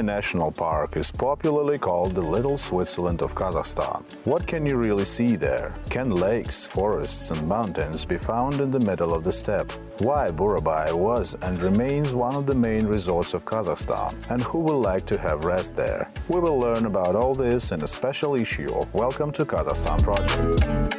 Burabay National Park is popularly called the Little Switzerland of Kazakhstan. What can you really see there? Can lakes, forests and mountains be found in the middle of the steppe? Why Burabay was and remains one of the main resorts of Kazakhstan, and who will like to have rest there? We will learn about all this in a special issue of Welcome to Kazakhstan project.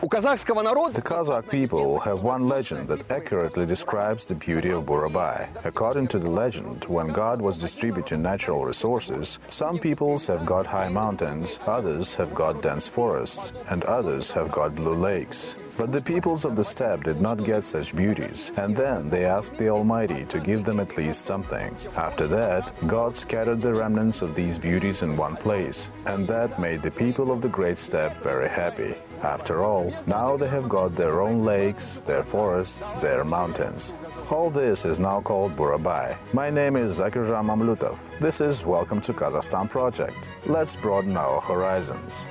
The Kazakh people have one legend that accurately describes the beauty of Burabay. According to the legend, when God was distributing natural resources, some peoples have got high mountains, others have got dense forests, and others have got blue lakes. But the peoples of the steppe did not get such beauties, and then they asked the Almighty to give them at least something. After that, God scattered the remnants of these beauties in one place, and that made the people of the great steppe very happy. After all, now they have got their own lakes, their forests, their mountains. All this is now called Burabay. My name is Zakirjan Mamlutov. This is Welcome to Kazakhstan project. Let's broaden our horizons.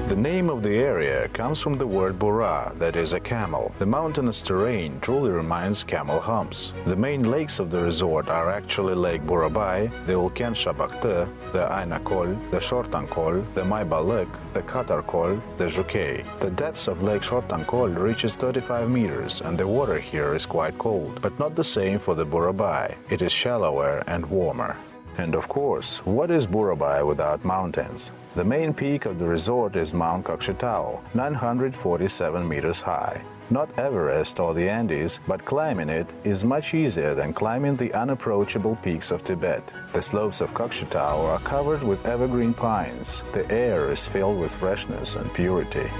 The name of the area comes from the word Bura, that is a camel. The mountainous terrain truly reminds camel humps. The main lakes of the resort are actually Lake Burabay, the Ulken Shabakhtı, the Aynakol, the Shortankol, the Maybalık, the Katarkol, the Jukey. The depth of Lake Shortankol reaches 35 meters, and the water here is quite cold, but not the same for the Burabay. It is shallower and warmer. And of course, what is Burabay without mountains? The main peak of the resort is Mount Kokshetau, 947 meters high. Not Everest or the Andes, but climbing it is much easier than climbing the unapproachable peaks of Tibet. The slopes of Kokshetau are covered with evergreen pines. The air is filled with freshness and purity.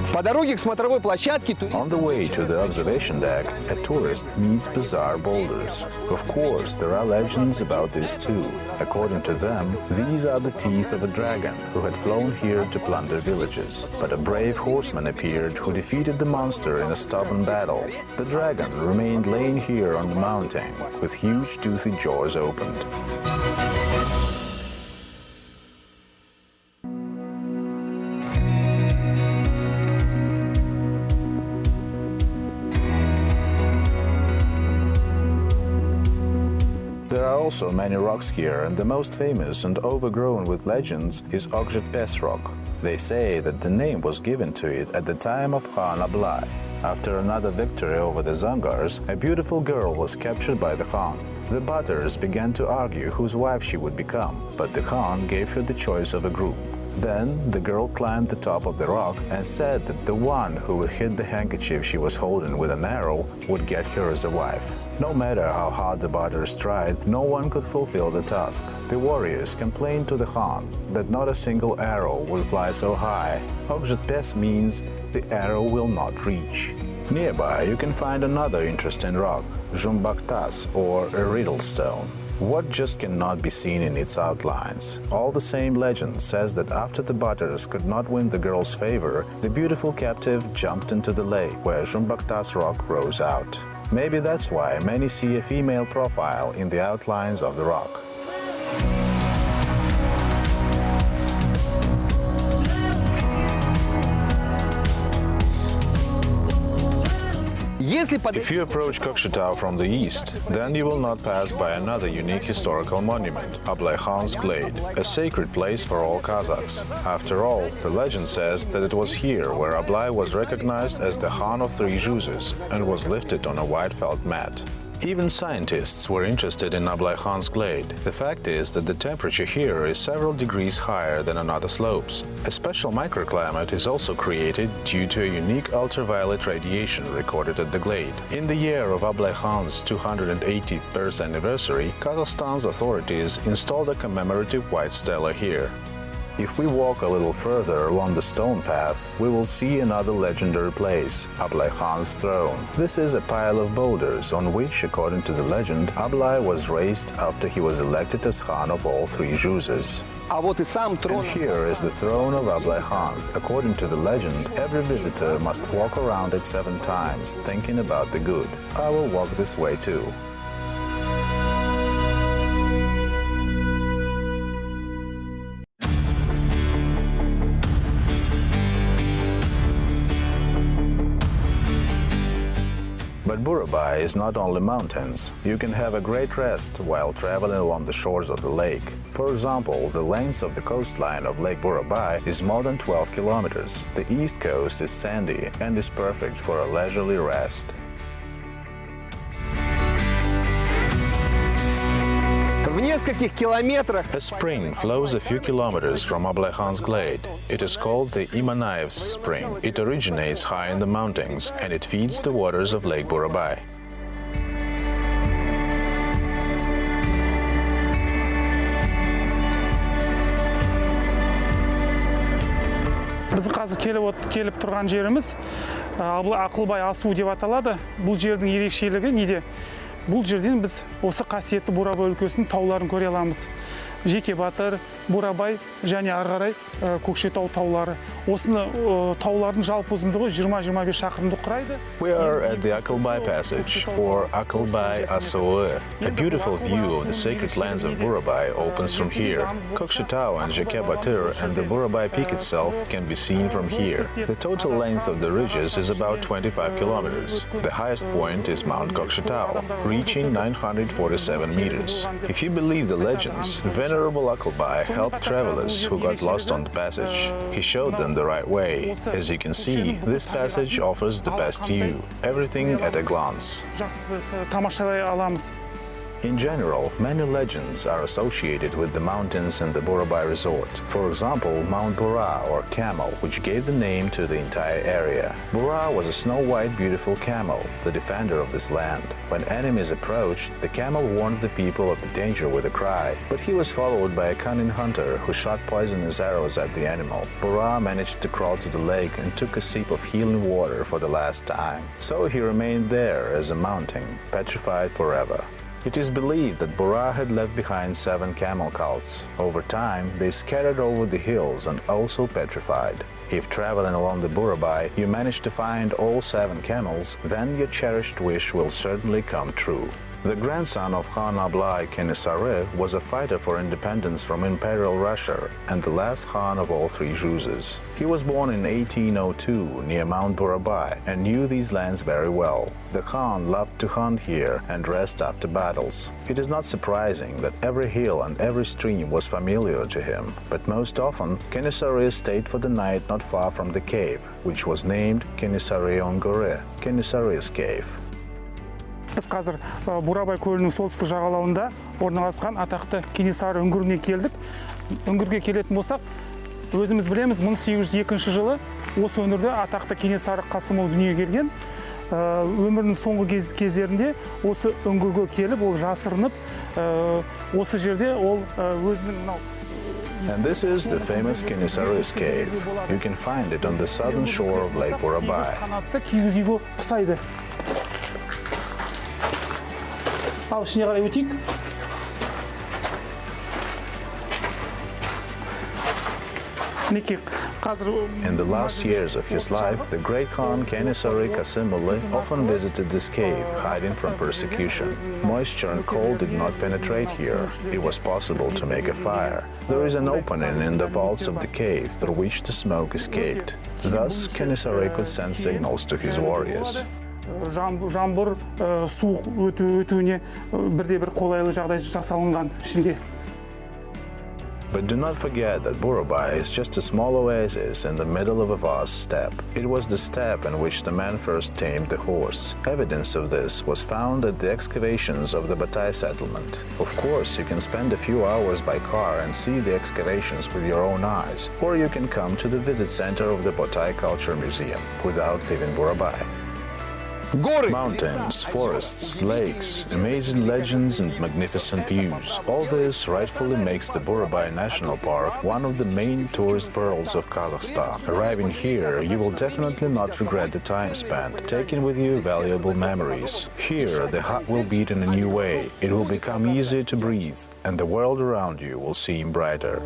On the way to the observation deck, a tourist meets bizarre boulders. Of course, there are legends about this too. According to them, these are the teeth of a dragon who had flown here to plunder villages. But a brave horseman appeared who defeated the monster in a stubborn battle. The dragon remained laying here on the mountain, with huge toothy jaws opened. There are also many rocks here, and the most famous and overgrown with legends is Okjet rock. They say that the name was given to it at the time of Khan Ablai. After another victory over the Zangars, a beautiful girl was captured by the Khan. The Batars began to argue whose wife she would become, but the Khan gave her the choice of a groom. Then the girl climbed the top of the rock and said that the one who would hit the handkerchief she was holding with an arrow would get her as a wife. No matter how hard the Batars tried, no one could fulfill the task. The warriors complained to the Khan that not a single arrow will fly so high. Okjet means the arrow will not reach. Nearby you can find another interesting rock, Jumbaktas, or a riddle stone. What just cannot be seen in its outlines? All the same legend says that after the Batars could not win the girl's favor, the beautiful captive jumped into the lake where Jumbaktas rock rose out. Maybe that's why many see a female profile in the outlines of the rock. If you approach Kokshetau from the east, then you will not pass by another unique historical monument, Ablai Khan's Glade, a sacred place for all Kazakhs. After all, the legend says that it was here where Ablai was recognized as the Khan of three Juzes and was lifted on a white felt mat. Even scientists were interested in Ablai Khan's Glade. The fact is that the temperature here is several degrees higher than on other slopes. A special microclimate is also created due to a unique ultraviolet radiation recorded at the glade. In the year of Ablai Khan's 280th birth anniversary, Kazakhstan's authorities installed a commemorative white stela here. If we walk a little further along the stone path, we will see another legendary place, Ablai Khan's throne. This is a pile of boulders on which, according to the legend, Ablai was raised after he was elected as Khan of all three Juzes. And here is the throne of Ablai Khan. According to the legend, every visitor must walk around it 7 times, thinking about the good. I will walk this way too. But Burabay is not only mountains. You can have a great rest while traveling along the shores of the lake. For example, the length of the coastline of Lake Burabay is more than 12 kilometers. The east coast is sandy and is perfect for a leisurely rest. В нескольких километрах A spring flows a few kilometers from Ablayxan's glade. It is called the Imanaev's Spring. It originates high in the mountains and it feeds the waters of Lake Burabay. Біздің қазір келіп тұрған жеріміз Ақылбай асуы деп аталады. Бұл жердің ерекшелігі неде? Бұл жерден біз осы қасиетті Бурабай өлкесінің тауларын көре аламыз. Жеке Батыр, Бурабай және ары қарай Көкшетау таулары. Осыны таулардың жалпы ұзындығы 20-25 шақырымды құрайды. We are at the Akılbay Passage, or Akılbay Asığı. A beautiful view of the sacred lands of Burabay opens from here. Көкшетау and Jibek and the Burabay Peak itself can be seen from here. The total length of the ridges is about 25 kilometers. The highest point is Mount Көкшетау, reaching 947 meters. If you believe the legends, Venerable Akılbay helped travelers who got lost on the passage. He showed them the right way. As you can see, this passage offers the best view. Everything at a glance. In general, many legends are associated with the mountains and the Burabay resort. For example, Mount Bura, or camel, which gave the name to the entire area. Bura was a snow-white beautiful camel, the defender of this land. When enemies approached, the camel warned the people of the danger with a cry. But he was followed by a cunning hunter who shot poisonous arrows at the animal. Bura managed to crawl to the lake and took a sip of healing water for the last time. So he remained there as a mountain, petrified forever. It is believed that Bura had left behind 7 camel cults. Over time, they scattered over the hills and also petrified. If traveling along the Burabay, you manage to find all 7 camels, then your cherished wish will certainly come true. The grandson of Khan Ablay Kenisare was a fighter for independence from Imperial Russia and the last Khan of all 3 Juzes. He was born in 1802 near Mount Burabay and knew these lands very well. The Khan loved to hunt here and rest after battles. It is not surprising that every hill and every stream was familiar to him, but most often Kenisare stayed for the night not far from the cave, which was named Kenisare on Gore, Kenisare's cave. Біз қазір Бурабай көлінің солтүстік жағалауында орналасқан атақты Кенесары үңгіріне келдік. Үңгірге келетін болсақ, өзіміз білеміз, 1802 жылы осы өңірде атақты Кенесары Қасымұлы дүниеге келген. Өмірінің соңғы кездерінде осы үңгірге келіп, ол жасырынып, осы жерде ол өзінің And this is the famous Kenisare's cave. You can find it on the southern shore of Lake Burabay. Ал ішіне қарай өтейік. In the last years of his life, the great Khan Kenisare Kasımlı often visited this cave, hiding from persecution. Moisture and cold did not penetrate here. It was possible to make a fire. There is an opening in the vaults of the cave through which the smoke escaped. Thus, Kenisare could send signals to his warriors. Жаңбыр, суық өтуіне бірде-бір қолайлы жағдай жасалынған ішінде. But do not forget that Burabay is just a small oasis in the middle of a vast steppe. It was the steppe in which the man first tamed the horse. Evidence of this was found at the excavations of the Batay settlement. Of course, you can spend a few hours by car and see the excavations with your own eyes, or you can come to the visit center of the Batay Culture Museum without leaving Burabay. Mountains, forests, lakes, amazing legends and magnificent views. All this rightfully makes the Burabay National Park one of the main tourist pearls of Kazakhstan. Arriving here, you will definitely not regret the time spent, taking with you valuable memories. Here, the heart will beat in a new way, it will become easier to breathe, and the world around you will seem brighter.